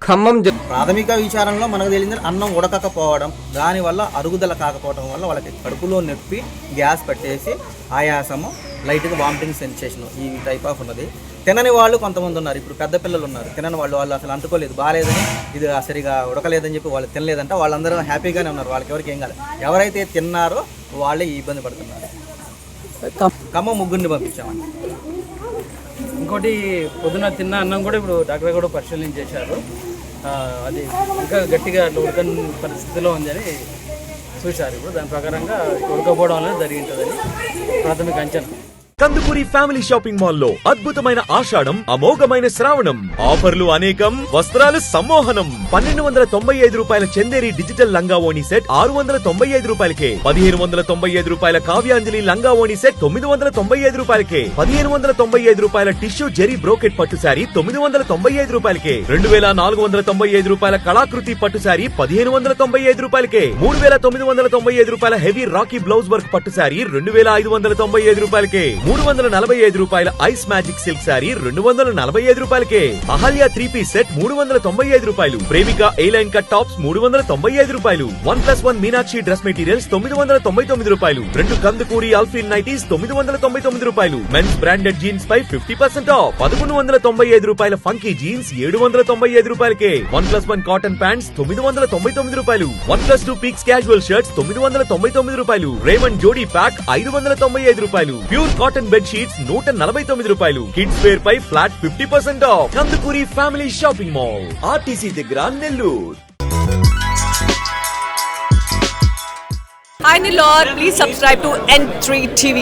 ఖమ్మం ప్రాథమిక విచారణలో మనకు తెలిసింది అన్నం ఉడకకపోవడం, దానివల్ల అరుగుదల కాకపోవడం వల్ల వాళ్ళకి కడుపులో నొప్పి, గ్యాస్ పట్టేసి ఆయాసము, లైట్గా వామిటింగ్ సెన్సేషన్, ఈ టైప్ ఆఫ్ ఉన్నది. తినని వాళ్ళు కొంతమంది ఉన్నారు, ఇప్పుడు పెద్ద పిల్లలు ఉన్నారు, తినని వాళ్ళు అసలు అంటుకోలేదు, బాగాలేదని, ఇది సరిగా ఉడకలేదని చెప్పి వాళ్ళు తినలేదంట. వాళ్ళందరూ హ్యాపీగానే ఉన్నారు, వాళ్ళకి ఎవరికి ఏం కాలేదు. ఎవరైతే తిన్నారో వాళ్ళే ఈ ఇబ్బంది పడుతున్నారు. ఖమ్మం ముగ్గురిని పంపించామండి. ఇంకోటి పొద్దున తిన్న అన్నం కూడా ఇప్పుడు డాక్టర్ కూడా పరిశీలించేశారు. అది ఇంకా గట్టిగా ఉడకని పరిస్థితిలో ఉందని చూశారు. ఇప్పుడు దాని ప్రకారంగా ఉడకపోవడం అనేది జరిగింటుందని ప్రాథమిక అంచనా. కందుకూరి ఫ్యామిలీ షాపింగ్ మాల్ లో అద్భుతమైన ఆషాఢం, అమోఘమైన శ్రావణం, ఆఫర్లు అనేకం, వస్త్రాలు సమ్మోహనం. 1295 రూపాయల చందేరి డిజిటల్ లంగా ఓణి సెట్ 695 రూపాయలకే, 1595 రూపాయల కావ్యాంజలి లంగా ఓణి సెట్ 995 రూపాయలకే, 1595 రూపాయల టిష్యూ జెరీ బ్రోకెట్ పట్టు శారీ 995 రూపాయలకే, 2495 రూపాయల కళాకృతి పట్టు శారీ 1595 రూపాయలకే, 3995 రూపాయల హెవీ రాకీ బ్లౌజ్ వర్క్ పట్టు శారీ 2595 రూపాయలకే, 345 రూపాయల ఐస్ మ్యాజిక్ సిల్క్ శారీ 245 రూపాయలకే, అహల్య 3-పీస్ సెట్ 395 రూపాయలు, ప్రేమిక ఏ లైన్ కట్ టాప్స్ 395 రూపాయలు, 1+1 మీనాక్షి డ్రెస్ మెటీరియల్స్ 999 రూపాయలు, 2 కందుకూరి అల్ఫిన్ నైటీస్ 999 రూపాయలు, మెన్స్ బ్రాండెడ్ జీన్స్ పై 50% ఆఫ్, 1195 రూపాయల ఫంకీ జీన్స్ 795 రూపాయలకే, 1+1 కాటన్ ప్యాంట్స్ 999 రూపాయలు, 1+2 పీక్స్ క్యాజువల్ షర్ట్స్ 999 రూపాయలు, రేమండ్ జోడీ ప్యాక్ 595 రూపాయలు, ప్యూర్ కాటన్ బెడ్ షీట్స్ 149 రూపాయలు, కిడ్స్ వేర్ పై flat 50% off. Kandukuri family shopping mall, RTC దగ్గర, Nellore. Hi Nilor, please subscribe to N3 TV.